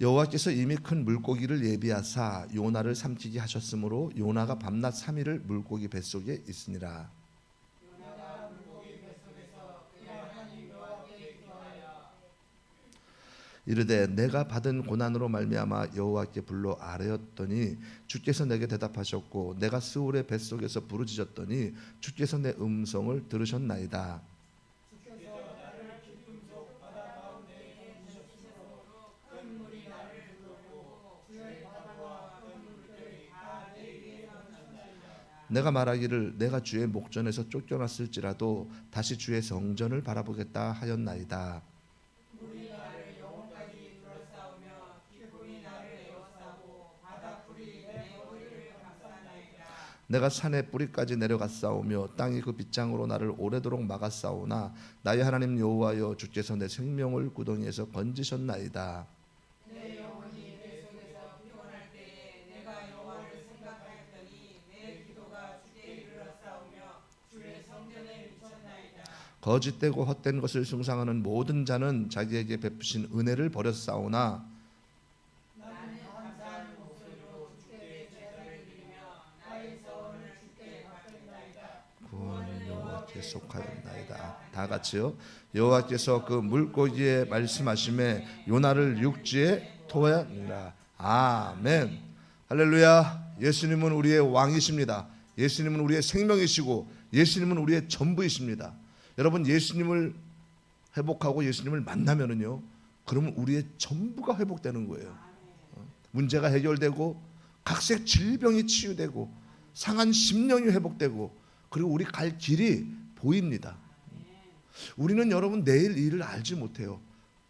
여호와께서 이미 큰 물고기를 예비하사 요나를 삼키게 하셨으므로 요나가 밤낮 3일을 물고기 뱃속에 있으니라. 이르되 내가 받은 고난으로 말미암아 여호와께 불러 아뢰었더니 주께서 내게 대답하셨고 내가 스올의 뱃속에서 부르짖었더니 주께서 내 음성을 들으셨나이다. 내가 말하기를 내가 주의 목전에서 쫓겨났을지라도 다시 주의 성전을 바라보겠다 하였나이다. 내가 산의 뿌리까지 내려갔사오며 땅이 그 빗장으로 나를 오래도록 막았사오나 나의 하나님 여호와여 주께서 내 생명을 구덩이에서 건지셨나이다. 거짓되고 헛된 것을 숭상하는 모든 자는 자기에게 베푸신 은혜를 버렸사오나 구원은 여호와께 속하였나이다. 다 같이요. 여호와께서 그 물고기에 말씀하심에 요나를 육지에 토하였느니라. 아멘. 할렐루야. 예수님은 우리의 왕이십니다. 예수님은 우리의 생명이시고 예수님은 우리의 전부이십니다. 여러분, 예수님을 회복하고 예수님을 만나면은요, 그러면 우리의 전부가 회복되는 거예요. 문제가 해결되고 각색 질병이 치유되고 상한 심령이 회복되고 그리고 우리 갈 길이 보입니다. 우리는 여러분 내일 일을 알지 못해요.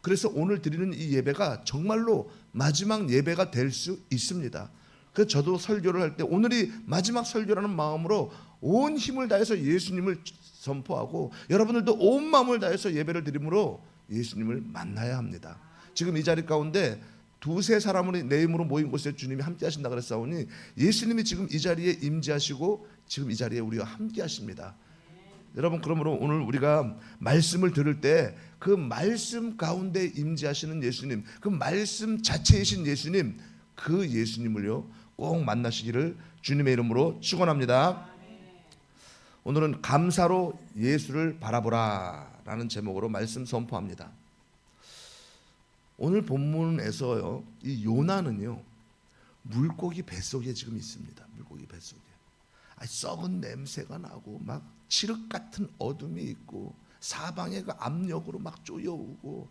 그래서 오늘 드리는 이 예배가 정말로 마지막 예배가 될 수 있습니다. 그래서 저도 설교를 할 때 오늘이 마지막 설교라는 마음으로 온 힘을 다해서 예수님을 선포하고 여러분들도 온 마음을 다해서 예배를 드림으로 예수님을 만나야 합니다. 지금 이 자리 가운데 두세 사람을 내 이름으로 모인 곳에 주님이 함께 하신다 그랬사오니 예수님이 지금 이 자리에 임재하시고 지금 이 자리에 우리와 함께 하십니다. 여러분, 그러므로 오늘 우리가 말씀을 들을 때 그 말씀 가운데 임재하시는 예수님, 그 말씀 자체이신 예수님, 그 예수님을요 꼭 만나시기를 주님의 이름으로 축원합니다. 오늘은 감사로 예수를 바라보라 라는 제목으로 말씀 선포합니다. 오늘 본문에서요, 이 요나는요 물고기 뱃속에 지금 있습니다. 물고기 뱃속에 썩은 냄새가 나고 막 칠흑 같은 어둠이 있고 사방에 그 압력으로 막 쪼여오고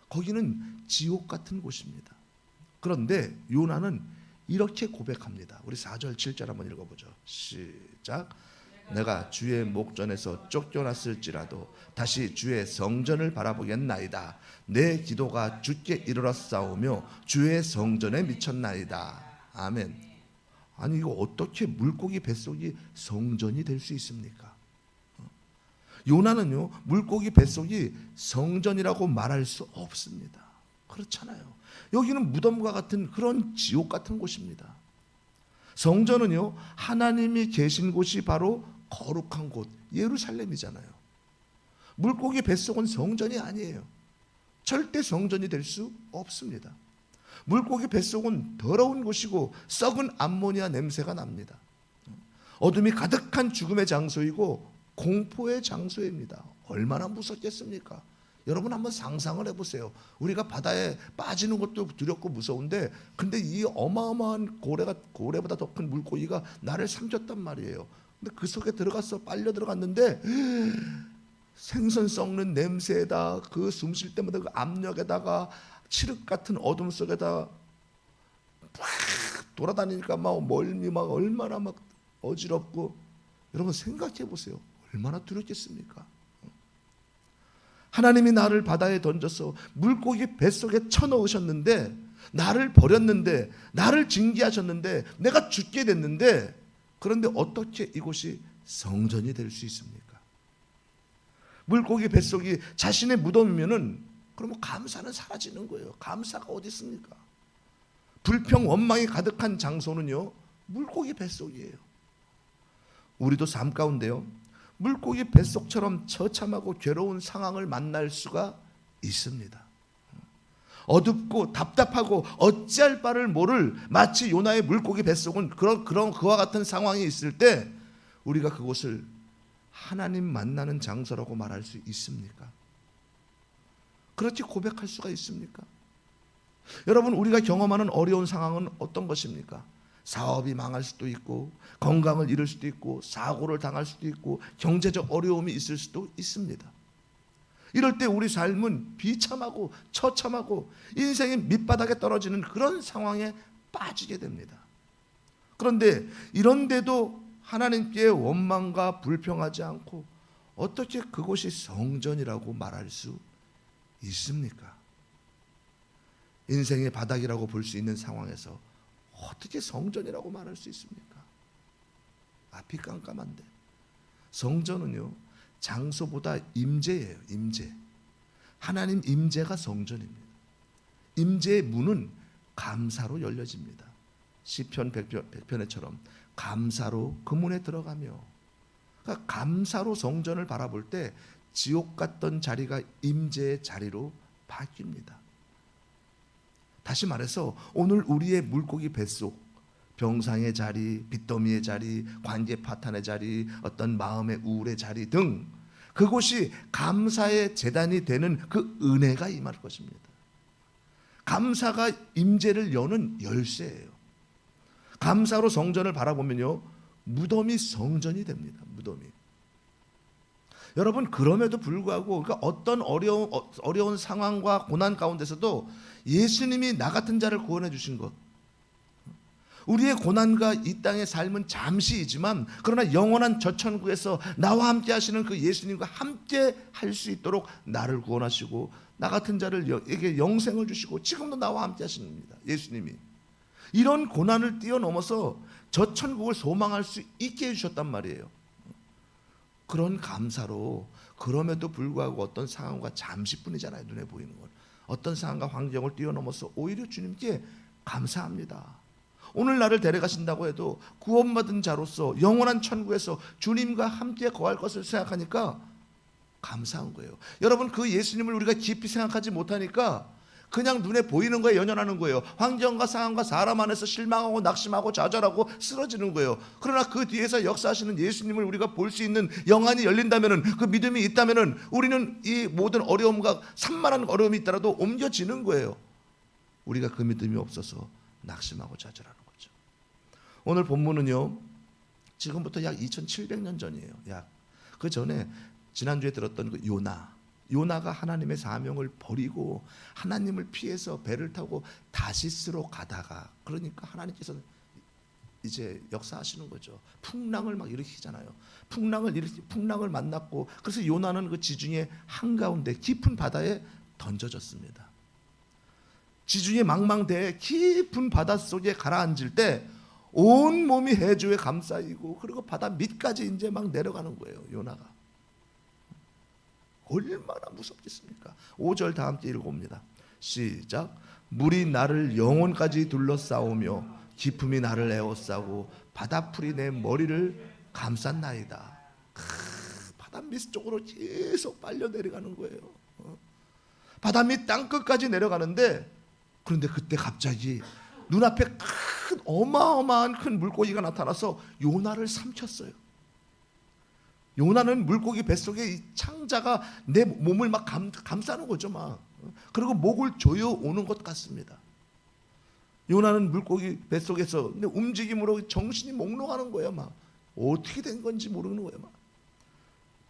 거기는 지옥 같은 곳입니다. 그런데 요나는 이렇게 고백합니다. 우리 4절 7절 한번 읽어보죠. 시작. 내가 주의 목전에서 쫓겨났을지라도 다시 주의 성전을 바라보겠나이다. 내 기도가 주께 이르렀사오며 주의 성전에 미쳤나이다. 아멘. 아니, 이거 어떻게 물고기 뱃속이 성전이 될 수 있습니까? 요나는요 물고기 뱃속이 성전이라고 말할 수 없습니다. 그렇잖아요. 여기는 무덤과 같은 그런 지옥 같은 곳입니다. 성전은요 하나님이 계신 곳이 바로 거룩한 곳 예루살렘이잖아요. 물고기 뱃속은 성전이 아니에요. 절대 성전이 될 수 없습니다. 물고기 뱃속은 더러운 곳이고 썩은 암모니아 냄새가 납니다. 어둠이 가득한 죽음의 장소이고 공포의 장소입니다. 얼마나 무섭겠습니까? 여러분 한번 상상을 해보세요. 우리가 바다에 빠지는 것도 두렵고 무서운데 근데 이 어마어마한 고래보다 더 큰 물고기가 나를 삼켰단 말이에요. 근데 그 속에 빨려 들어갔는데 생선 썩는 냄새에다 그 숨 쉴 때마다 그 압력에다가 칠흑 같은 어둠 속에다 막 돌아다니니까 막 멀미 막 얼마나 막 어지럽고 여러분 생각해 보세요. 얼마나 두렵겠습니까? 하나님이 나를 바다에 던져서 물고기 뱃속에 쳐넣으셨는데 나를 버렸는데 나를 징계하셨는데 내가 죽게 됐는데 그런데 어떻게 이곳이 성전이 될 수 있습니까? 물고기 뱃속이 자신의 무덤이면은 그러면 감사는 사라지는 거예요. 감사가 어디 있습니까? 불평 원망이 가득한 장소는요 물고기 뱃속이에요. 우리도 삶 가운데요 물고기 뱃속처럼 처참하고 괴로운 상황을 만날 수가 있습니다. 어둡고 답답하고 어찌할 바를 모를 마치 요나의 물고기 뱃속은 그런 그와 같은 상황이 있을 때 우리가 그곳을 하나님 만나는 장소라고 말할 수 있습니까? 그렇게 고백할 수가 있습니까? 여러분, 우리가 경험하는 어려운 상황은 어떤 것입니까? 사업이 망할 수도 있고, 건강을 잃을 수도 있고, 사고를 당할 수도 있고, 경제적 어려움이 있을 수도 있습니다. 이럴 때 우리 삶은 비참하고 처참하고 인생의 밑바닥에 떨어지는 그런 상황에 빠지게 됩니다. 그런데 이런데도 하나님께 원망과 불평하지 않고 어떻게 그곳이 성전이라고 말할 수 있습니까? 인생의 바닥이라고 볼 수 있는 상황에서 어떻게 성전이라고 말할 수 있습니까? 앞이 깜깜한데. 성전은요, 장소보다 임재예요. 임재. 하나님 임재가 성전입니다. 임재의 문은 감사로 열려집니다. 시편 100편에처럼 감사로 그 문에 들어가며, 그러니까 감사로 성전을 바라볼 때 지옥 같던 자리가 임재의 자리로 바뀝니다. 다시 말해서 오늘 우리의 물고기 뱃속, 병상의 자리, 빚더미의 자리, 관계 파탄의 자리, 어떤 마음의 우울의 자리 등 그곳이 감사의 제단이 되는 그 은혜가 임할 것입니다. 감사가 임재를 여는 열쇠예요. 감사로 성전을 바라보면요, 무덤이 성전이 됩니다. 무덤이. 여러분, 그럼에도 불구하고 그러니까 어떤 어려운 상황과 고난 가운데서도 예수님이 나 같은 자를 구원해 주신 것, 우리의 고난과 이 땅의 삶은 잠시이지만 그러나 영원한 저천국에서 나와 함께 하시는 그 예수님과 함께 할 수 있도록 나를 구원하시고 나 같은 자를에게 영생을 주시고 지금도 나와 함께 하십니다. 예수님이 이런 고난을 뛰어넘어서 저천국을 소망할 수 있게 해주셨단 말이에요. 그런 감사로, 그럼에도 불구하고 어떤 상황과 잠시뿐이잖아요. 눈에 보이는 건. 어떤 상황과 환경을 뛰어넘어서 오히려 주님께 감사합니다. 오늘 나를 데려가신다고 해도 구원받은 자로서 영원한 천국에서 주님과 함께 거할 것을 생각하니까 감사한 거예요. 여러분, 그 예수님을 우리가 깊이 생각하지 못하니까 그냥 눈에 보이는 거에 연연하는 거예요. 환경과 상황과 사람 안에서 실망하고 낙심하고 좌절하고 쓰러지는 거예요. 그러나 그 뒤에서 역사하시는 예수님을 우리가 볼 수 있는 영안이 열린다면은, 그 믿음이 있다면은 우리는 이 모든 어려움과 산만한 어려움이 있더라도 옮겨지는 거예요. 우리가 그 믿음이 없어서 낙심하고 좌절하는 거죠. 오늘 본문은요, 지금부터 약 2700년 전이에요. 약 그 전에 지난주에 들었던 그 요나가 하나님의 사명을 버리고 하나님을 피해서 배를 타고 다시스로 가다가, 그러니까 하나님께서 이제 역사하시는 거죠. 풍랑을 막 일으키잖아요. 풍랑을 만났고, 그래서 요나는 그 지중해 한가운데 깊은 바다에 던져졌습니다. 지중해 망망대해 깊은 바닷속에 가라앉을 때 온 몸이 해조에 감싸이고, 그리고 바다 밑까지 이제 막 내려가는 거예요. 요나가 얼마나 무섭겠습니까? 5절 다 함께 읽어봅니다. 시작. 물이 나를 영혼까지 둘러싸오며 기품이 나를 에워싸고 바다풀이 내 머리를 감쌌나이다. 바다 밑 쪽으로 계속 빨려 내려가는 거예요. 바다 밑 땅끝까지 내려가는데, 그런데 그때 갑자기 눈앞에 큰 어마어마한 큰 물고기가 나타나서 요나를 삼켰어요. 요나는 물고기 뱃속에 이 창자가 내 몸을 막 감싸는 거죠, 막. 그리고 목을 조여오는 것 같습니다. 요나는 물고기 뱃속에서 근데 움직임으로 정신이 몽롱하는 거예요, 막. 어떻게 된 건지 모르는 거예요, 막.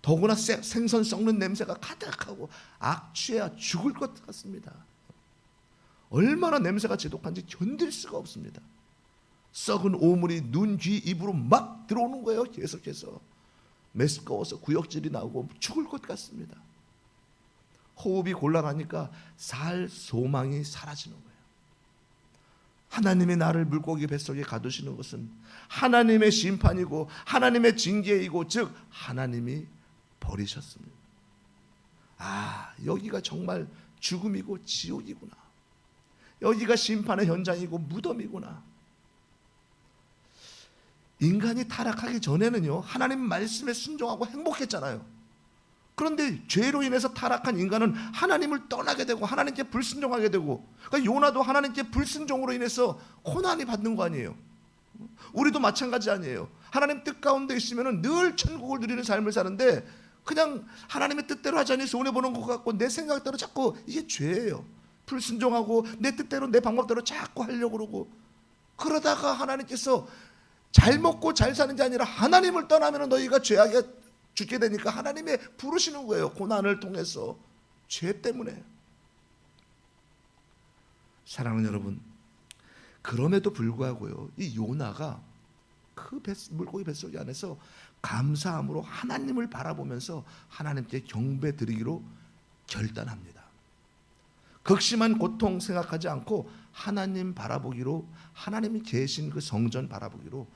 더구나 생선 썩는 냄새가 가득하고 악취야 죽을 것 같습니다. 얼마나 냄새가 지독한지 견딜 수가 없습니다. 썩은 오물이 눈, 귀, 입으로 막 들어오는 거예요. 계속해서 메스꺼워서 구역질이 나오고 죽을 것 같습니다. 호흡이 곤란하니까 살 소망이 사라지는 거예요. 하나님이 나를 물고기 뱃속에 가두시는 것은 하나님의 심판이고 하나님의 징계이고, 즉 하나님이 버리셨습니다. 아, 여기가 정말 죽음이고 지옥이구나. 여기가 심판의 현장이고 무덤이구나. 인간이 타락하기 전에는요, 하나님 말씀에 순종하고 행복했잖아요. 그런데 죄로 인해서 타락한 인간은 하나님을 떠나게 되고 하나님께 불순종하게 되고, 그러니까 요나도 하나님께 불순종으로 인해서 고난이 받는 거 아니에요. 우리도 마찬가지 아니에요. 하나님 뜻 가운데 있으면 늘 천국을 누리는 삶을 사는데 그냥 하나님의 뜻대로 하자니 손해보는 것 같고 내 생각대로 자꾸, 이게 죄예요. 불순종하고 내 뜻대로 내 방법대로 자꾸 하려고 그러고, 그러다가 하나님께서 잘 먹고 잘 사는 게 아니라 하나님을 떠나면 너희가 죄악에 죽게 되니까 하나님의 부르시는 거예요. 고난을 통해서, 죄 때문에. 사랑하는 여러분, 그럼에도 불구하고요, 이 요나가 그 물고기 뱃속에 안에서 감사함으로 하나님을 바라보면서 하나님께 경배 드리기로 결단합니다. 극심한 고통 생각하지 않고 하나님 바라보기로, 하나님이 계신 그 성전 바라보기로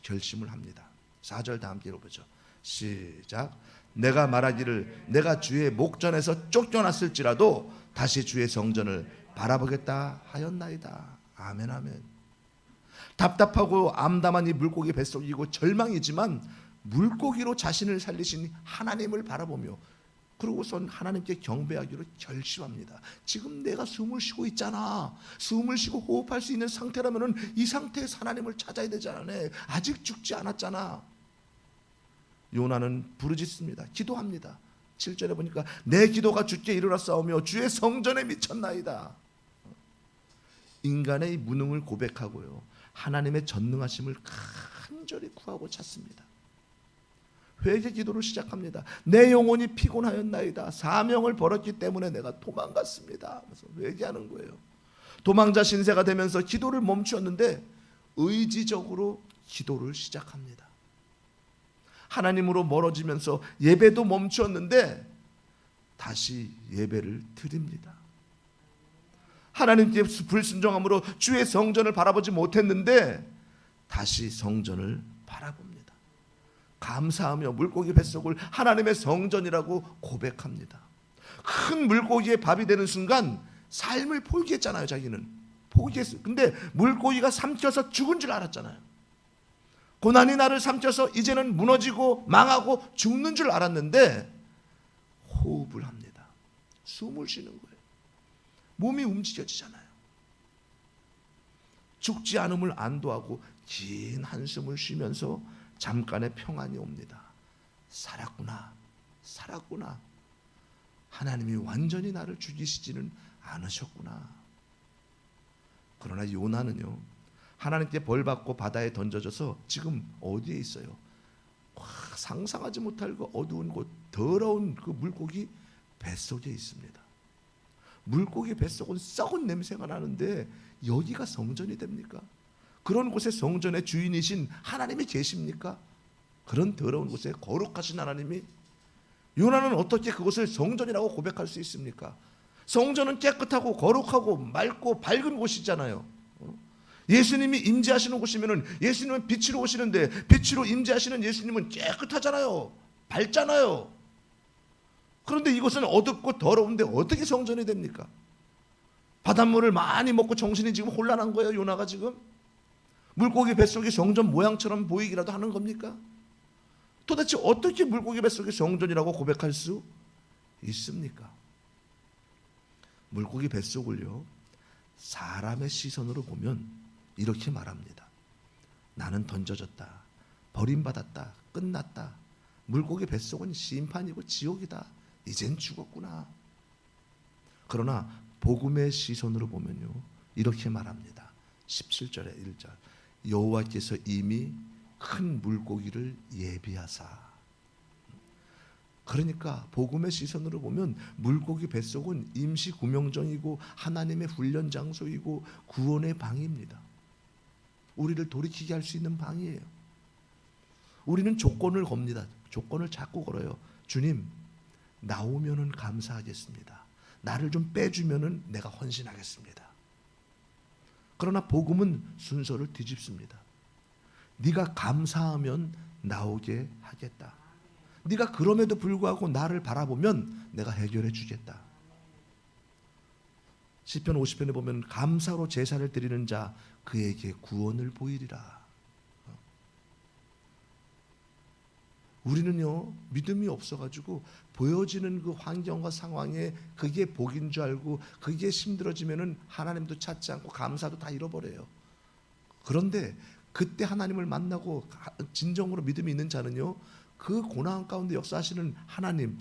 결심을 합니다. 4절 다 함께 읽어보죠. 시작. 내가 말하기를 내가 주의 목전에서 쫓겨났을지라도 다시 주의 성전을 바라보겠다 하였나이다. 아멘, 아멘. 답답하고 암담한 이 물고기 뱃속이고 절망이지만 물고기로 자신을 살리신 하나님을 바라보며 그러고선 하나님께 경배하기로 결심합니다. 지금 내가 숨을 쉬고 있잖아. 숨을 쉬고 호흡할 수 있는 상태라면 이 상태에서 하나님을 찾아야 되잖아. 아직 죽지 않았잖아. 요나는 부르짖습니다. 기도합니다. 7절에 보니까 내 기도가 주께 이르렀사오며 주의 성전에 미쳤나이다. 인간의 무능을 고백하고요, 하나님의 전능하심을 간절히 구하고 찾습니다. 회개 기도를 시작합니다. 내 영혼이 피곤하였나이다. 사명을 벌었기 때문에 내가 도망갔습니다. 그래서 회개하는 거예요. 도망자 신세가 되면서 기도를 멈추었는데 의지적으로 기도를 시작합니다. 하나님으로 멀어지면서 예배도 멈추었는데 다시 예배를 드립니다. 하나님께 불순종함으로 주의 성전을 바라보지 못했는데 다시 성전을 바라봅니다. 감사하며 물고기 뱃속을 하나님의 성전이라고 고백합니다. 큰 물고기의 밥이 되는 순간 삶을 포기했잖아요. 자기는 포기했어요. 근데 물고기가 삼켜서 죽은 줄 알았잖아요. 고난이 나를 삼켜서 이제는 무너지고 망하고 죽는 줄 알았는데 호흡을 합니다. 숨을 쉬는 거예요. 몸이 움직여지잖아요. 죽지 않음을 안도하고 긴 한숨을 쉬면서 잠깐의 평안이 옵니다. 살았구나, 살았구나. 하나님이 완전히 나를 죽이시지는 않으셨구나. 그러나 요나는요, 하나님께 벌받고 바다에 던져져서 지금 어디에 있어요? 상상하지 못할 그 어두운 곳, 더러운 그 물고기 뱃속에 있습니다. 물고기 뱃속은 썩은 냄새가 나는데 여기가 성전이 됩니까? 그런 곳에 성전의 주인이신 하나님이 계십니까? 그런 더러운 곳에 거룩하신 하나님이, 요나는 어떻게 그곳을 성전이라고 고백할 수 있습니까? 성전은 깨끗하고 거룩하고 맑고 밝은 곳이잖아요. 예수님이 임재하시는 곳이면 예수님은 빛으로 오시는데 빛으로 임재하시는 예수님은 깨끗하잖아요. 밝잖아요. 그런데 이곳은 어둡고 더러운데 어떻게 성전이 됩니까? 바닷물을 많이 먹고 정신이 지금 혼란한 거예요. 요나가 지금 물고기 뱃속이 성전 모양처럼 보이기라도 하는 겁니까? 도대체 어떻게 물고기 뱃속이 성전이라고 고백할 수 있습니까? 물고기 뱃속을요, 사람의 시선으로 보면 이렇게 말합니다. 나는 던져졌다, 버림받았다, 끝났다. 물고기 뱃속은 심판이고 지옥이다. 이젠 죽었구나. 그러나 복음의 시선으로 보면요, 이렇게 말합니다. 17절에 1절. 여호와께서 이미 큰 물고기를 예비하사. 그러니까 복음의 시선으로 보면 물고기 뱃속은 임시 구명정이고 하나님의 훈련 장소이고 구원의 방입니다. 우리를 돌이키게 할 수 있는 방이에요. 우리는 조건을 겁니다. 조건을 자꾸 걸어요. 주님, 나오면은 감사하겠습니다. 나를 좀 빼주면은 내가 헌신하겠습니다. 그러나 복음은 순서를 뒤집습니다. 네가 감사하면 나오게 하겠다. 네가 그럼에도 불구하고 나를 바라보면 내가 해결해 주겠다. 시편 50편에 보면 감사로 제사를 드리는 자, 그에게 구원을 보이리라. 우리는요 믿음이 없어가지고 보여지는 그 환경과 상황에 그게 복인 줄 알고 그게 힘들어지면은 하나님도 찾지 않고 감사도 다 잃어버려요. 그런데 그때 하나님을 만나고 진정으로 믿음이 있는 자는요 그 고난 가운데 역사하시는 하나님,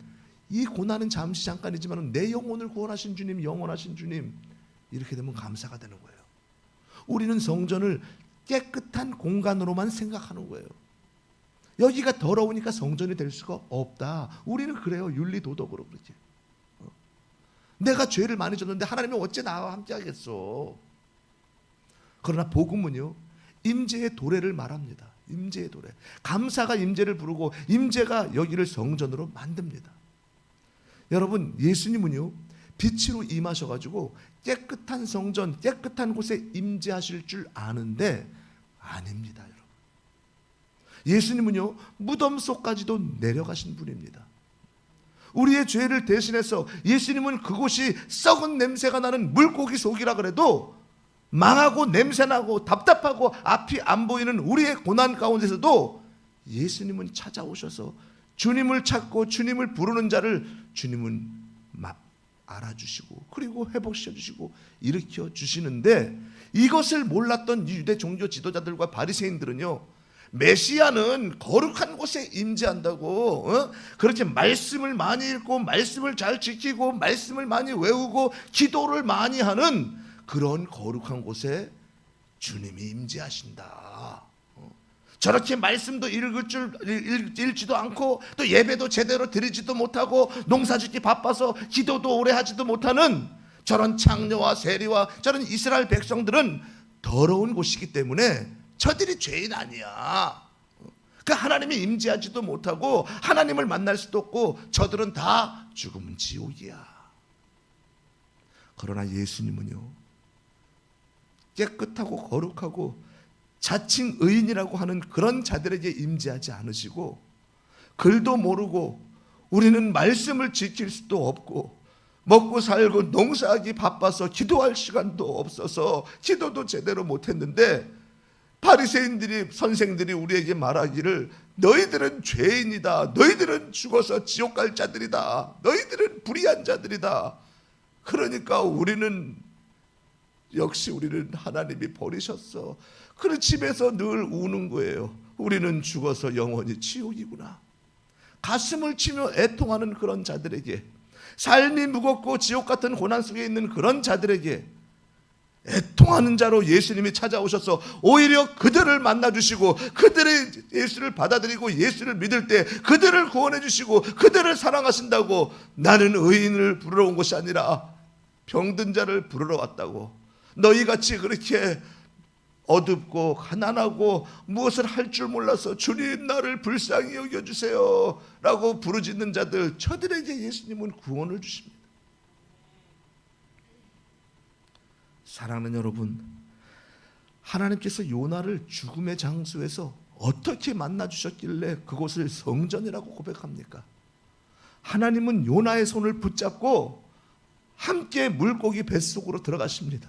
이 고난은 잠시 잠깐이지만 내 영혼을 구원하신 주님, 영원하신 주님, 이렇게 되면 감사가 되는 거예요. 우리는 성전을 깨끗한 공간으로만 생각하는 거예요. 여기가 더러우니까 성전이 될 수가 없다. 우리는 그래요. 윤리도덕으로 그렇게. 내가 죄를 많이 졌는데 하나님이 어째 나와 함께 하겠어. 그러나 복음은요 임재의 도래를 말합니다. 임재의 도래. 감사가 임재를 부르고 임재가 여기를 성전으로 만듭니다. 여러분, 예수님은요 빛으로 임하셔가지고 깨끗한 성전, 깨끗한 곳에 임재하실 줄 아는데 아닙니다. 여러분, 예수님은요 무덤 속까지도 내려가신 분입니다. 우리의 죄를 대신해서 예수님은 그곳이 썩은 냄새가 나는 물고기 속이라 그래도 망하고 냄새나고 답답하고 앞이 안 보이는 우리의 고난 가운데서도 예수님은 찾아오셔서 주님을 찾고 주님을 부르는 자를 주님은 알아주시고 그리고 회복시켜주시고 일으켜 주시는데, 이것을 몰랐던 유대 종교 지도자들과 바리새인들은요 메시아는 거룩한 곳에 임재한다고 그렇게 말씀을 많이 읽고 말씀을 잘 지키고 말씀을 많이 외우고 기도를 많이 하는 그런 거룩한 곳에 주님이 임재하신다. 저렇게 말씀도 읽지도 않고 또 예배도 제대로 드리지도 못하고 농사짓기 바빠서 기도도 오래 하지도 못하는 저런 창녀와 세리와 저런 이스라엘 백성들은 더러운 곳이기 때문에 저들이 죄인 아니야. 그 하나님이 임재하지도 못하고 하나님을 만날 수도 없고 저들은 다 죽으면 지옥이야. 그러나 예수님은요 깨끗하고 거룩하고 자칭 의인이라고 하는 그런 자들에게 임재하지 않으시고, 글도 모르고 우리는 말씀을 지킬 수도 없고 먹고 살고 농사하기 바빠서 기도할 시간도 없어서 기도도 제대로 못했는데 바리새인들이 선생들이 우리에게 말하기를 너희들은 죄인이다, 너희들은 죽어서 지옥 갈 자들이다, 너희들은 불의한 자들이다. 그러니까 우리는 하나님이 버리셨어. 그런 집에서 늘 우는 거예요. 우리는 죽어서 영원히 지옥이구나. 가슴을 치며 애통하는 그런 자들에게, 삶이 무겁고 지옥 같은 고난 속에 있는 그런 자들에게 애통하는 자로 예수님이 찾아오셔서 오히려 그들을 만나주시고 그들의 예수를 받아들이고 예수를 믿을 때 그들을 구원해 주시고 그들을 사랑하신다고, 나는 의인을 부르러 온 것이 아니라 병든 자를 부르러 왔다고, 너희같이 그렇게 어둡고 가난하고 무엇을 할 줄 몰라서 주님 나를 불쌍히 여겨주세요 라고 부르짖는 자들, 저들에게 예수님은 구원을 주십니다. 사랑하는 여러분, 하나님께서 요나를 죽음의 장소에서 어떻게 만나주셨길래 그곳을 성전이라고 고백합니까? 하나님은 요나의 손을 붙잡고 함께 물고기 뱃속으로 들어가십니다.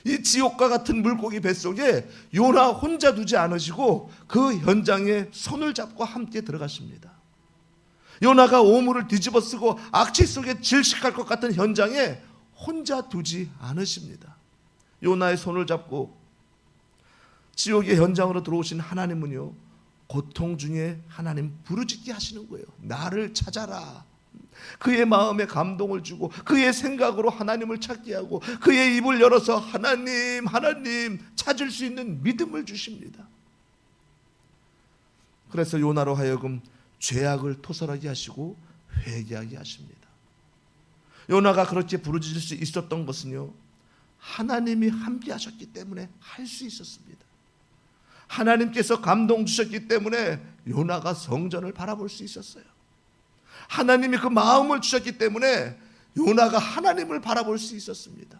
이 지옥과 같은 물고기 뱃속에 요나 혼자 두지 않으시고 그 현장에 손을 잡고 함께 들어가십니다. 요나가 오물을 뒤집어 쓰고 악취 속에 질식할 것 같은 현장에 혼자 두지 않으십니다. 요나의 손을 잡고 지옥의 현장으로 들어오신 하나님은요 고통 중에 하나님 부르짖게 하시는 거예요. 나를 찾아라. 그의 마음에 감동을 주고 그의 생각으로 하나님을 찾게 하고 그의 입을 열어서 하나님 하나님 찾을 수 있는 믿음을 주십니다. 그래서 요나로 하여금 죄악을 토설하게 하시고 회개하게 하십니다. 요나가 그렇게 부르짖을 수 있었던 것은요 하나님이 함께 하셨기 때문에 할 수 있었습니다. 하나님께서 감동 주셨기 때문에 요나가 성전을 바라볼 수 있었어요. 하나님이 그 마음을 주셨기 때문에 요나가 하나님을 바라볼 수 있었습니다.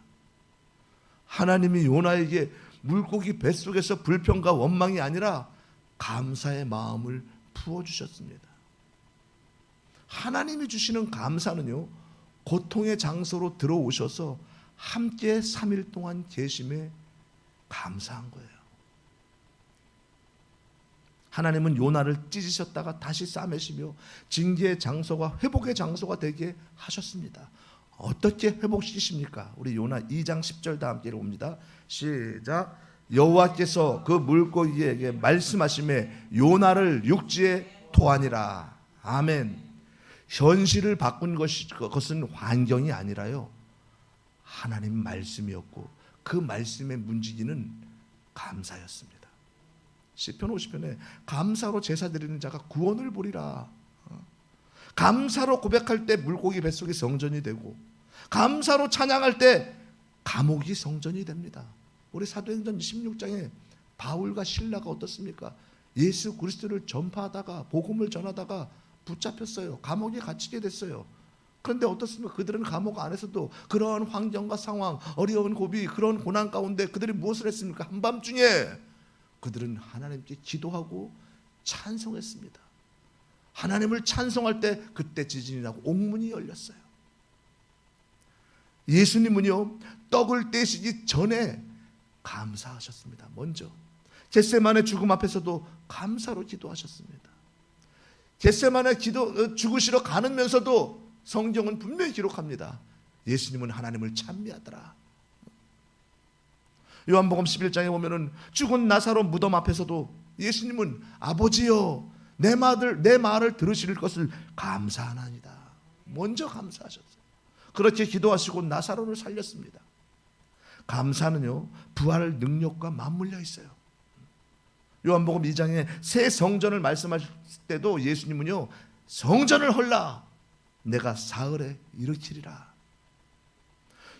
하나님이 요나에게 물고기 뱃속에서 불평과 원망이 아니라 감사의 마음을 부어주셨습니다. 하나님이 주시는 감사는요 고통의 장소로 들어오셔서 함께 3일 동안 계심에 감사한 거예요. 하나님은 요나를 찢으셨다가 다시 싸매시며 징계의 장소가 회복의 장소가 되게 하셨습니다. 어떻게 회복시키십니까? 우리 요나 2장 10절 다 함께 읽어봅니다. 시작. 여호와께서 그 물고기에게 말씀하시매 요나를 육지에 토하니라. 아멘. 현실을 바꾼 것은 환경이 아니라요, 하나님 말씀이었고 그 말씀의 문지기는 감사였습니다. 시편 50편에 감사로 제사 드리는 자가 구원을 보리라. 감사로 고백할 때 물고기 뱃속이 성전이 되고, 감사로 찬양할 때 감옥이 성전이 됩니다. 우리 사도행전 16장에 바울과 신라가 어떻습니까? 예수 그리스도를 전파하다가, 복음을 전하다가 붙잡혔어요. 감옥에 갇히게 됐어요. 그런데 어떻습니까? 그들은 감옥 안에서도 그러한 환경과 상황, 어려운 고비, 그런 고난 가운데 그들이 무엇을 했습니까? 한밤중에 그들은 하나님께 기도하고 찬송했습니다. 하나님을 찬송할 때 그때 지진이 나고 옥문이 열렸어요. 예수님은요, 떡을 떼시기 전에 감사하셨습니다. 먼저 겟세마네 죽음 앞에서도 감사로 기도하셨습니다. 겟세마네 죽으시러 가면서도 성경은 분명히 기록합니다. 예수님은 하나님을 찬미하더라. 요한복음 11장에 보면은 죽은 나사로 무덤 앞에서도 예수님은 아버지여 내 말을 들으실 것을 감사하나이다. 먼저 감사하셨어요. 그렇게 기도하시고 나사로를 살렸습니다. 감사는요, 부활 능력과 맞물려 있어요. 요한복음 2장에 새 성전을 말씀하실 때도 예수님은요, 성전을 헐라 내가 사흘에 일으키리라.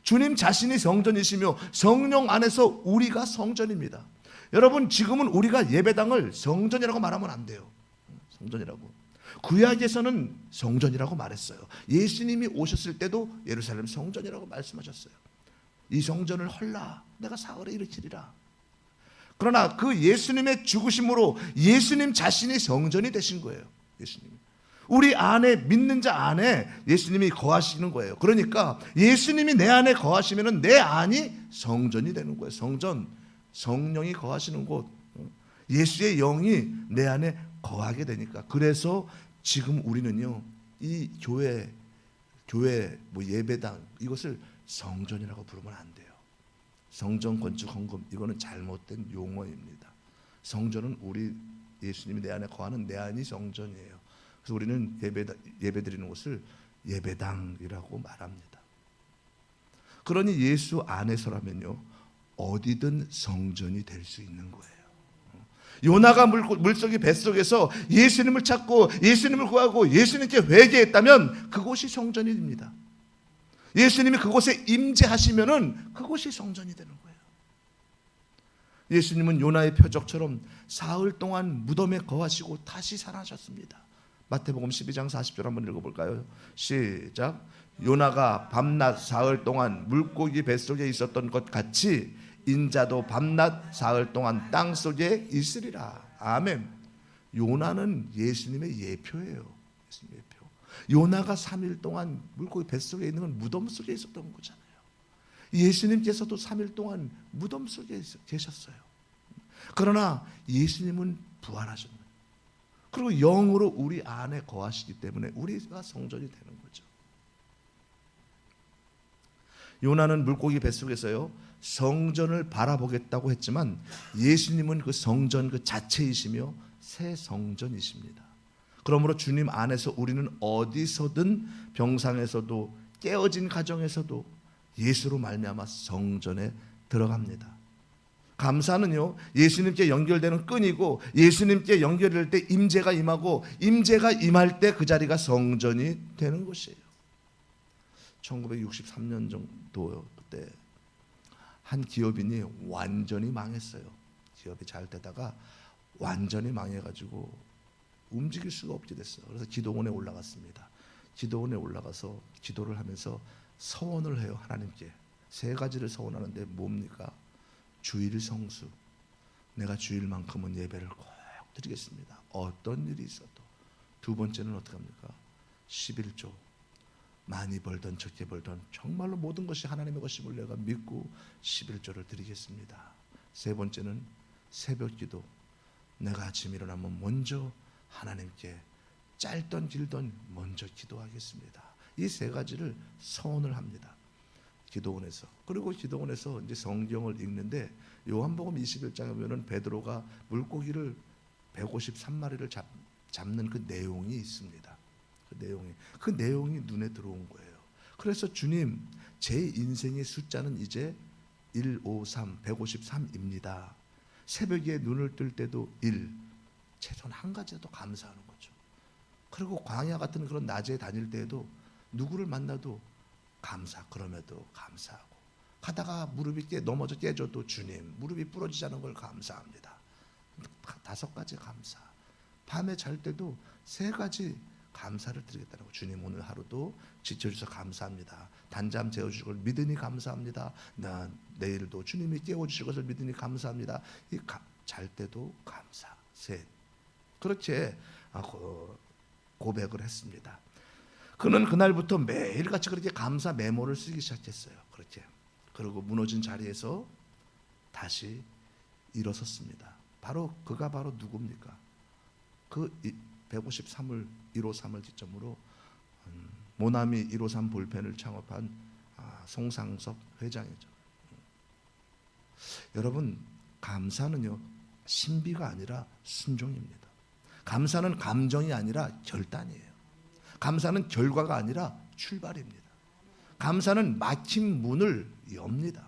주님 자신이 성전이시며 성령 안에서 우리가 성전입니다. 여러분, 지금은 우리가 예배당을 성전이라고 말하면 안 돼요. 성전이라고. 구약에서는 성전이라고 말했어요. 예수님이 오셨을 때도 예루살렘 성전이라고 말씀하셨어요. 이 성전을 헐라 내가 사흘에 일으키리라. 그러나 그 예수님의 죽으심으로 예수님 자신이 성전이 되신 거예요. 예수님, 우리 안에, 믿는 자 안에 예수님이 거하시는 거예요. 그러니까 예수님이 내 안에 거하시면 내 안이 성전이 되는 거예요. 성전, 성령이 거하시는 곳, 예수의 영이 내 안에 거하게 되니까. 그래서 지금 우리는요, 이 교회 예배당 이것을 성전이라고 부르면 안 돼요. 성전 건축 헌금 이거는 잘못된 용어입니다. 성전은 우리 예수님이 내 안에 거하는 내 안이 성전이에요. 그래서 우리는 예배 드리는 곳을 예배당이라고 말합니다. 그러니 예수 안에서라면요, 어디든 성전이 될 수 있는 거예요. 요나가 물속의 뱃속에서 예수님을 찾고 예수님을 구하고 예수님께 회개했다면 그곳이 성전이 됩니다. 예수님이 그곳에 임재하시면은 그곳이 성전이 되는 거예요. 예수님은 요나의 표적처럼 사흘 동안 무덤에 거하시고 다시 살아나셨습니다. 마태복음 12장 40절 한번 읽어볼까요? 시작. 요나가 밤낮 사흘 동안 물고기 뱃속에 있었던 것 같이 인자도 밤낮 사흘 동안 땅속에 있으리라. 아멘. 요나는 예수님의 예표예요. 예수님의 예표. 요나가 3일 동안 물고기 뱃속에 있는 건 무덤 속에 있었던 거잖아요. 예수님께서도 3일 동안 무덤 속에 계셨어요. 그러나 예수님은 부활하셨어요. 그리고 영으로 우리 안에 거하시기 때문에 우리가 성전이 되는 거죠. 요나는 물고기 뱃속에서요, 성전을 바라보겠다고 했지만 예수님은 그 성전 그 자체이시며 새 성전이십니다. 그러므로 주님 안에서 우리는 어디서든, 병상에서도 깨어진 가정에서도 예수로 말미암아 성전에 들어갑니다. 감사는요, 예수님께 연결되는 끈이고 예수님께 연결될 때 임재가 임하고 임재가 임할 때 그 자리가 성전이 되는 것이에요. 1963년 정도 그때 한 기업인이 완전히 망했어요. 기업이 잘 되다가 완전히 망해가지고 움직일 수가 없게 됐어요. 그래서 기도원에 올라갔습니다. 기도원에 올라가서 기도를 하면서 서원을 해요. 하나님께 3가지를 서원하는데 뭡니까? 주일 성수, 내가 주일만큼은 예배를 꼭 드리겠습니다. 어떤 일이 있어도. 2번째는 어떻게 합니까? 11조, 많이 벌던 적게 벌던 정말로 모든 것이 하나님의 것임을 내가 믿고 11조를 드리겠습니다. 3번째는 새벽기도, 내가 아침 일어나면 먼저 하나님께 짧던 길던 먼저 기도하겠습니다. 이 세 가지를 서원을 합니다. 기도원에서. 그리고 기도원에서 이제 성경을 읽는데 요한복음 21장에 보면은 베드로가 물고기를 153마리를 잡는 그 내용이 있습니다. 그 내용이 눈에 들어온 거예요. 그래서 주님, 제 인생의 숫자는 이제 153, 153입니다. 새벽에 눈을 뜰 때도 1, 최소한 한 가지라도 감사하는 거죠. 그리고 광야 같은 그런 낮에 다닐 때에도 누구를 만나도 그럼에도 감사하고, 가다가 무릎이 넘어져 깨져도 주님, 무릎이 부러지지 않은 걸 감사합니다. 5가지 감사. 밤에 잘 때도 3가지 감사를 드리겠다고. 주님, 오늘 하루도 지켜주셔서 감사합니다. 단잠 재워주실 걸 믿으니 감사합니다. 내일도 주님이 깨워주실 것을 믿으니 감사합니다. 잘 때도 감사. 3. 그렇게 고백을 했습니다. 그는 그날부터 매일같이 그렇게 감사 메모를 쓰기 시작했어요. 그렇게. 그리고 무너진 자리에서 다시 일어섰습니다. 그가 바로 누굽니까? 그 153을 153을 기점으로 모나미 153 볼펜을 창업한 송상섭 회장이죠. 여러분, 감사는요, 신비가 아니라 순종입니다. 감사는 감정이 아니라 결단이에요. 감사는 결과가 아니라 출발입니다. 감사는 막힌 문을 엽니다.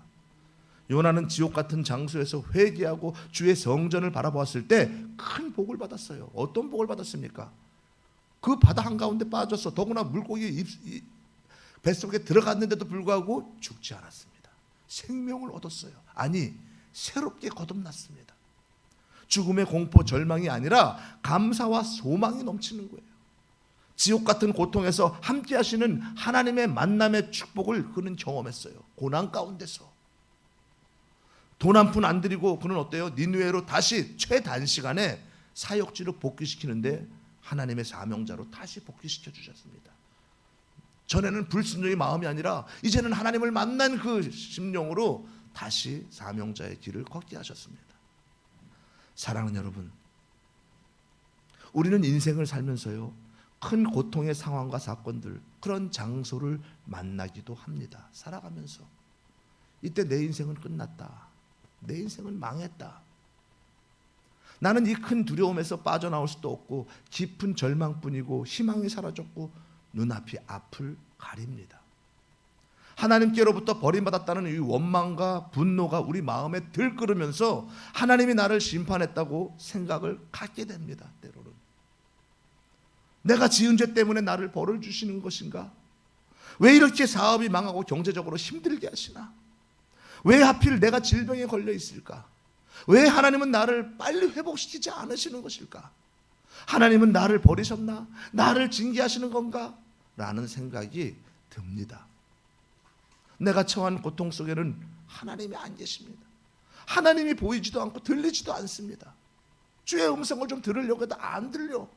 요나는 지옥 같은 장소에서 회개하고 주의 성전을 바라보았을 때 큰 복을 받았어요. 어떤 복을 받았습니까? 그 바다 한가운데 빠져서 더구나 물고기 뱃속에 들어갔는데도 불구하고 죽지 않았습니다. 생명을 얻었어요. 아니, 새롭게 거듭났습니다. 죽음의 공포, 절망이 아니라 감사와 소망이 넘치는 거예요. 지옥 같은 고통에서 함께 하시는 하나님의 만남의 축복을 그는 경험했어요. 고난 가운데서. 돈 한 푼 안 들이고 그는 어때요? 니느웨로 다시 최단시간에 사역지로 복귀시키는데 하나님의 사명자로 다시 복귀시켜 주셨습니다. 전에는 불순종의 마음이 아니라 이제는 하나님을 만난 그 심령으로 다시 사명자의 길을 걷게 하셨습니다. 사랑하는 여러분, 우리는 인생을 살면서요, 큰 고통의 상황과 사건들, 그런 장소를 만나기도 합니다. 살아가면서 이때 내 인생은 끝났다, 내 인생은 망했다, 나는 이 큰 두려움에서 빠져나올 수도 없고 깊은 절망뿐이고 희망이 사라졌고 눈앞이 앞을 가립니다. 하나님께로부터 버림받았다는 이 원망과 분노가 우리 마음에 들끓으면서 하나님이 나를 심판했다고 생각을 갖게 됩니다. 때로는 내가 지은 죄 때문에 나를 벌을 주시는 것인가? 왜 이렇게 사업이 망하고 경제적으로 힘들게 하시나? 왜 하필 내가 질병에 걸려 있을까? 왜 하나님은 나를 빨리 회복시키지 않으시는 것일까? 하나님은 나를 버리셨나? 나를 징계하시는 건가? 라는 생각이 듭니다. 내가 처한 고통 속에는 하나님이 안 계십니다. 하나님이 보이지도 않고 들리지도 않습니다. 주의 음성을 좀 들으려고 해도 안 들려.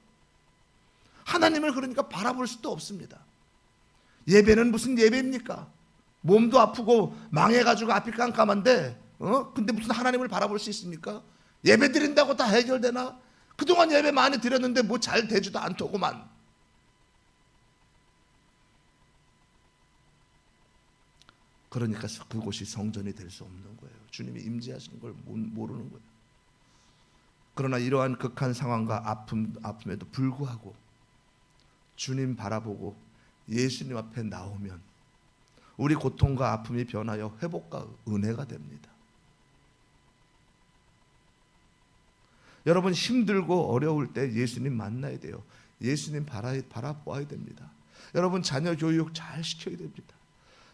하나님을 그러니까 바라볼 수도 없습니다. 예배는 무슨 예배입니까? 몸도 아프고 망해가지고 앞이 깜깜한데 근데 무슨 하나님을 바라볼 수 있습니까? 예배 드린다고 다 해결되나? 그동안 예배 많이 드렸는데 뭐 잘 되지도 않더구만. 그러니까 그곳이 성전이 될 수 없는 거예요. 주님이 임재하시는 걸 모르는 거예요. 그러나 이러한 극한 상황과 아픔에도 불구하고 주님 바라보고 예수님 앞에 나오면 우리 고통과 아픔이 변하여 회복과 은혜가 됩니다. 여러분, 힘들고 어려울 때 예수님 만나야 돼요. 예수님 바라보아야 됩니다. 여러분, 자녀 교육 잘 시켜야 됩니다.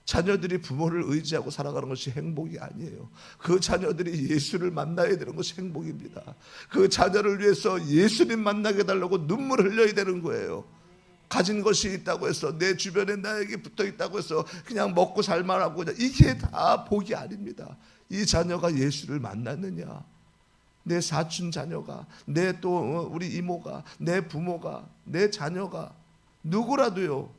자녀들이 부모를 의지하고 살아가는 것이 행복이 아니에요. 그 자녀들이 예수를 만나야 되는 것이 행복입니다. 그 자녀를 위해서 예수님 만나게 해달라고 눈물 흘려야 되는 거예요. 가진 것이 있다고 해서, 내 주변에 나에게 붙어 있다고 해서 그냥 먹고 살만하고, 이게 다 복이 아닙니다. 이 자녀가 예수를 만났느냐, 내 사촌 자녀가, 내 또 우리 이모가, 내 부모가, 내 자녀가, 누구라도요,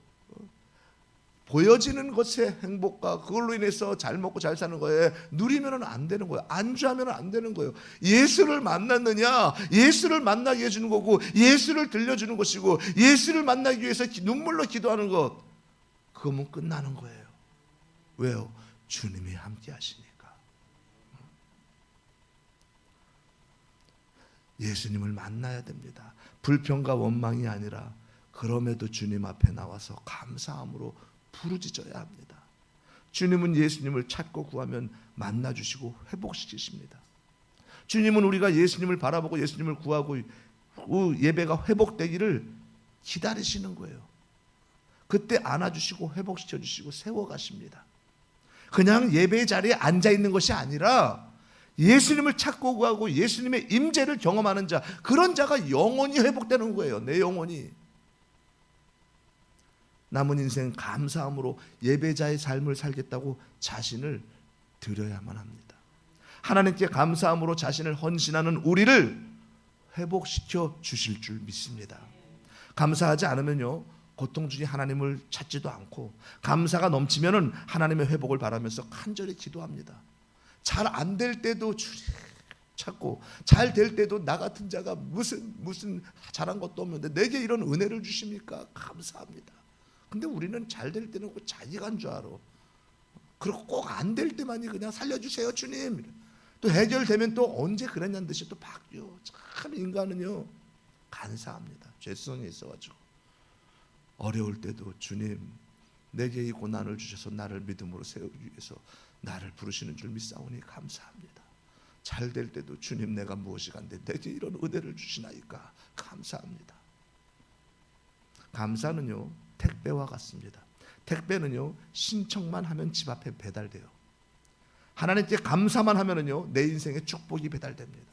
보여지는 것의 행복과 그걸로 인해서 잘 먹고 잘 사는 거에 누리면 안 되는 거예요. 안주하면 안 되는 거예요. 예수를 만났느냐, 예수를 만나게 해주는 거고, 예수를 들려주는 것이고, 예수를 만나기 위해서 눈물로 기도하는 것, 그거면 끝나는 거예요. 왜요? 주님이 함께 하시니까. 예수님을 만나야 됩니다. 불평과 원망이 아니라 그럼에도 주님 앞에 나와서 감사함으로 부르짖어야 합니다. 주님은 예수님을 찾고 구하면 만나주시고 회복시키십니다. 주님은 우리가 예수님을 바라보고 예수님을 구하고 예배가 회복되기를 기다리시는 거예요. 그때 안아주시고 회복시켜주시고 세워가십니다. 그냥 예배의 자리에 앉아있는 것이 아니라 예수님을 찾고 구하고 예수님의 임재를 경험하는 자, 그런 자가 영원히 회복되는 거예요. 내 영혼이. 남은 인생 감사함으로 예배자의 삶을 살겠다고 자신을 드려야만 합니다. 하나님께 감사함으로 자신을 헌신하는 우리를 회복시켜 주실 줄 믿습니다. 감사하지 않으면요, 고통 중에 하나님을 찾지도 않고, 감사가 넘치면은 하나님의 회복을 바라면서 간절히 기도합니다. 잘 안 될 때도 찾고, 잘 될 때도 나 같은 자가 무슨 잘한 것도 없는데 내게 이런 은혜를 주십니까? 감사합니다. 근데 우리는 잘 될 때는 꼭 자기가 한 줄 알아. 그리고 꼭 안 될 때만이 그냥 살려주세요 주님. 또 해결되면 또 언제 그랬냐는 듯이 또 바뀌어. 참 인간은요 간사합니다. 죄성이 있어가지고 어려울 때도 주님 내게 이 고난을 주셔서 나를 믿음으로 세우기 위해서 나를 부르시는 줄 믿사오니 감사합니다. 잘 될 때도 주님 내가 무엇이 간데 내게 이런 은혜를 주시나이까 감사합니다. 감사는요 택배와 같습니다. 택배는요 신청만 하면 집 앞에 배달돼요. 하나님께 감사만 하면은요 내 인생에 축복이 배달됩니다.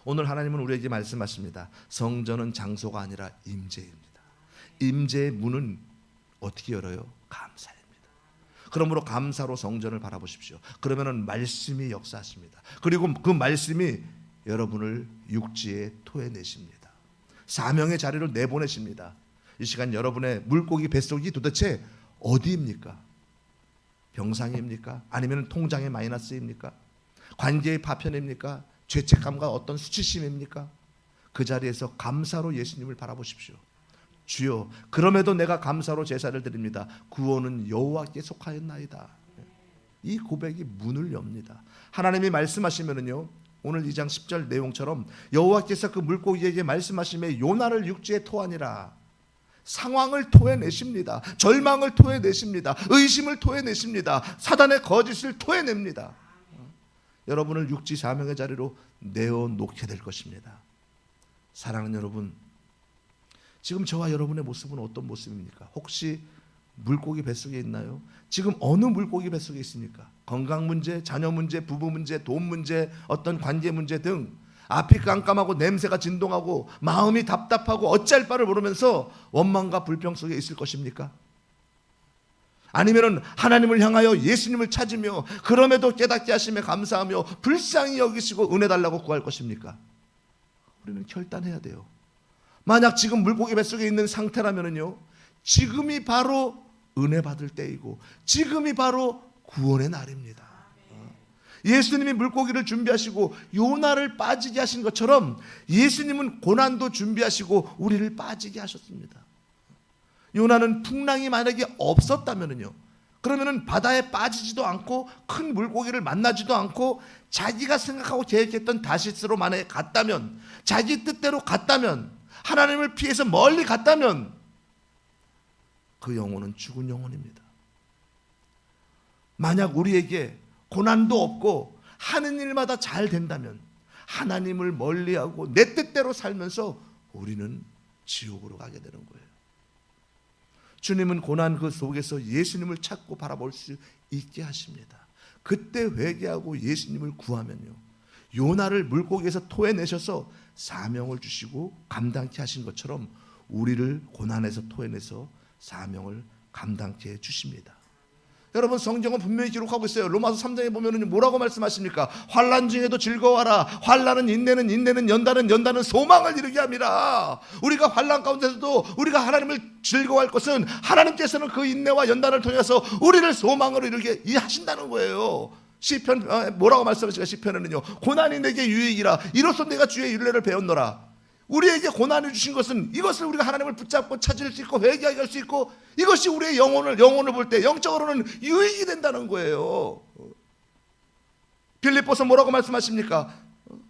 오늘 하나님은 우리에게 말씀하십니다. 성전은 장소가 아니라 임재입니다. 임재의 문은 어떻게 열어요? 감사입니다. 그러므로 감사로 성전을 바라보십시오. 그러면은 말씀이 역사하십니다. 그리고 그 말씀이 여러분을 육지에 토해내십니다. 사명의 자리로 내보내십니다. 이 시간 여러분의 물고기 뱃속이 도대체 어디입니까? 병상입니까? 아니면 통장의 마이너스입니까? 관계의 파편입니까? 죄책감과 어떤 수치심입니까? 그 자리에서 감사로 예수님을 바라보십시오. 주여 그럼에도 내가 감사로 제사를 드립니다. 구원은 여호와께 속하였나이다. 이 고백이 문을 엽니다. 하나님이 말씀하시면은요 오늘 2장 10절 내용처럼 여호와께서 그 물고기에게 말씀하시며 요나를 육지에 토하니라. 상황을 토해내십니다. 절망을 토해내십니다. 의심을 토해내십니다. 사단의 거짓을 토해냅니다. 여러분을 육지 사명의 자리로 내어놓게 될 것입니다. 사랑하는 여러분, 지금 저와 여러분의 모습은 어떤 모습입니까? 혹시 물고기 뱃속에 있나요? 지금 어느 물고기 뱃속에 있습니까? 건강 문제, 자녀 문제, 부부 문제, 돈 문제, 어떤 관계 문제 등 앞이 깜깜하고 냄새가 진동하고 마음이 답답하고 어찌할 바를 모르면서 원망과 불평 속에 있을 것입니까? 아니면은 하나님을 향하여 예수님을 찾으며 그럼에도 깨닫게 하심에 감사하며 불쌍히 여기시고 은혜 달라고 구할 것입니까? 우리는 결단해야 돼요. 만약 지금 물고기 뱃속에 있는 상태라면은요 지금이 바로 은혜 받을 때이고 지금이 바로 구원의 날입니다. 예수님이 물고기를 준비하시고 요나를 빠지게 하신 것처럼 예수님은 고난도 준비하시고 우리를 빠지게 하셨습니다. 요나는 풍랑이 만약에 없었다면요 그러면은 바다에 빠지지도 않고 큰 물고기를 만나지도 않고 자기가 생각하고 계획했던 다시스로 만약에 갔다면, 자기 뜻대로 갔다면, 하나님을 피해서 멀리 갔다면 그 영혼은 죽은 영혼입니다. 만약 우리에게 고난도 없고 하는 일마다 잘 된다면 하나님을 멀리하고 내 뜻대로 살면서 우리는 지옥으로 가게 되는 거예요. 주님은 고난 그 속에서 예수님을 찾고 바라볼 수 있게 하십니다. 그때 회개하고 예수님을 구하면요 요나를 물고기에서 토해내셔서 사명을 주시고 감당케 하신 것처럼 우리를 고난에서 토해내서 사명을 감당케 해주십니다. 여러분 성경은 분명히 기록하고 있어요. 로마서 3장에 보면은 뭐라고 말씀하십니까? 환난 중에도 즐거워하라. 환난은 인내는, 인내는 연단은, 연단은 소망을 이루게 함이라. 우리가 환난 가운데서도 우리가 하나님을 즐거워할 것은 하나님께서는 그 인내와 연단을 통해서 우리를 소망으로 이루게 하신다는 거예요. 시편 뭐라고 말씀하시까? 시편에는요, 고난이 내게 유익이라. 이로써 내가 주의 율례를 배웠노라. 우리에게 고난을 주신 것은 이것을 우리가 하나님을 붙잡고 찾을 수 있고 회개하게 할 수 있고, 이것이 우리의 영혼을 볼 때 영적으로는 유익이 된다는 거예요. 빌립보서 뭐라고 말씀하십니까?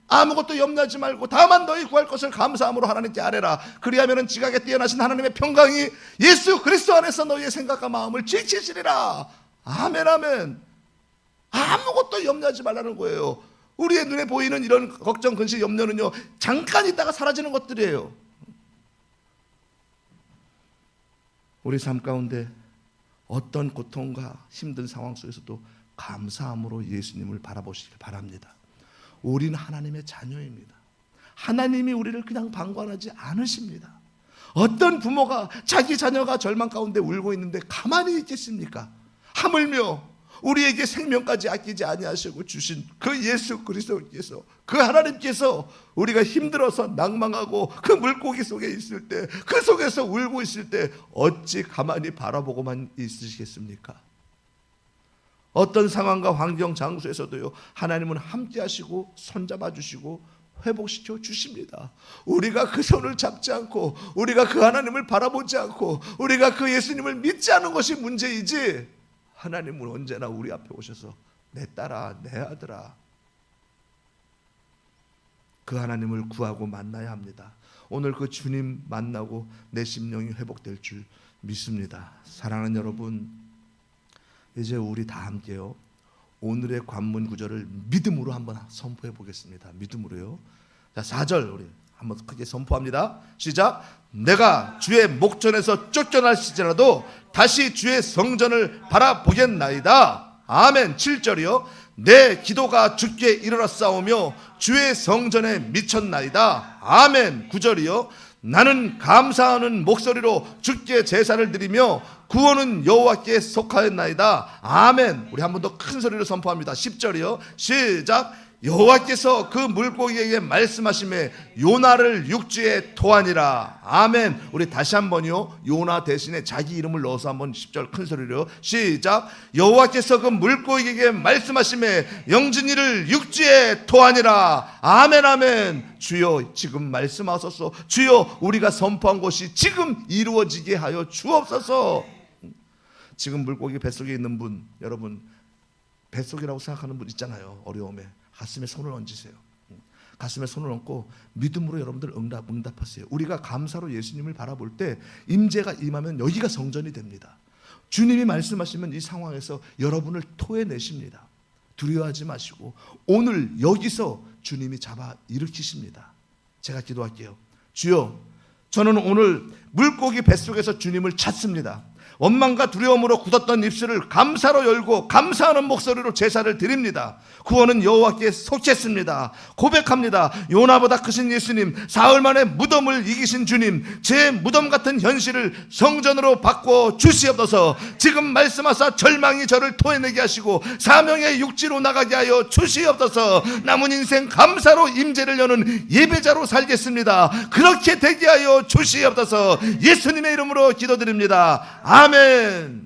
아무것도 염려하지 말고 다만 너희 구할 것을 감사함으로 하나님께 아뢰라. 그리하면 지각에 뛰어나신 하나님의 평강이 예수 그리스도 안에서 너희의 생각과 마음을 지키시리라. 아멘, 아멘. 아무것도 염려하지 말라는 거예요. 우리의 눈에 보이는 이런 걱정, 근심, 염려는요, 잠깐 있다가 사라지는 것들이에요. 우리 삶 가운데 어떤 고통과 힘든 상황 속에서도 감사함으로 예수님을 바라보시길 바랍니다. 우리는 하나님의 자녀입니다. 하나님이 우리를 그냥 방관하지 않으십니다. 어떤 부모가 자기 자녀가 절망 가운데 울고 있는데 가만히 있겠습니까? 하물며 우리에게 생명까지 아끼지 아니하시고 주신 그 예수 그리스도께서, 그 하나님께서 우리가 힘들어서 낭망하고 그 물고기 속에 있을 때, 그 속에서 울고 있을 때 어찌 가만히 바라보고만 있으시겠습니까? 어떤 상황과 환경, 장소에서도요, 하나님은 함께 하시고 손잡아 주시고 회복시켜 주십니다. 우리가 그 손을 잡지 않고, 우리가 그 하나님을 바라보지 않고, 우리가 그 예수님을 믿지 않은 것이 문제이지, 하나님은 언제나 우리 앞에 오셔서 내 딸아, 내 아들아, 그 하나님을 구하고 만나야 합니다. 오늘 그 주님 만나고 내 심령이 회복될 줄 믿습니다. 사랑하는 여러분, 이제 우리 다 함께요, 오늘의 관문 구절을 믿음으로 한번 선포해 보겠습니다. 믿음으로요. 자, 4절 우리 한번 크게 선포합니다. 시작. 내가 주의 목전에서 쫓겨날지라도 다시 주의 성전을 바라보겠나이다. 아멘. 7절이요. 내 기도가 주께 이르렀사오며 주의 성전에 미쳤나이다. 아멘. 9절이요. 나는 감사하는 목소리로 주께 제사를 드리며 구원은 여호와께 속하였나이다. 아멘. 우리 한 번 더 큰 소리로 선포합니다. 10절이요. 시작. 여호와께서 그 물고기에게 말씀하시매 요나를 육지에 토하니라. 아멘. 우리 다시 한번요, 요나 대신에 자기 이름을 넣어서 한번 10절 큰 소리로 시작. 여호와께서 그 물고기에게 말씀하시매 영진이를 육지에 토하니라. 아멘, 아멘. 주여 지금 말씀하소서. 주여 우리가 선포한 것이 지금 이루어지게 하여 주옵소서. 지금 물고기 뱃속에 있는 분, 여러분 뱃속이라고 생각하는 분 있잖아요. 어려움에 가슴에 손을 얹으세요. 가슴에 손을 얹고 믿음으로 여러분들 응답하세요. 우리가 감사로 예수님을 바라볼 때 임재가 임하면 여기가 성전이 됩니다. 주님이 말씀하시면 이 상황에서 여러분을 토해내십니다. 두려워하지 마시고 오늘 여기서 주님이 잡아 일으키십니다. 제가 기도할게요. 주여, 저는 오늘 물고기 뱃속에서 주님을 찾습니다. 원망과 두려움으로 굳었던 입술을 감사로 열고 감사하는 목소리로 제사를 드립니다. 구원은 여호와께 속했습니다. 고백합니다. 요나보다 크신 예수님, 사흘 만에 무덤을 이기신 주님, 제 무덤 같은 현실을 성전으로 바꿔 주시옵소서. 지금 말씀하사 절망이 저를 토해내게 하시고 사명의 육지로 나가게 하여 주시옵소서. 남은 인생 감사로 임재를 여는 예배자로 살겠습니다. 그렇게 되게 하여 주시옵소서. 예수님의 이름으로 기도드립니다. 아멘.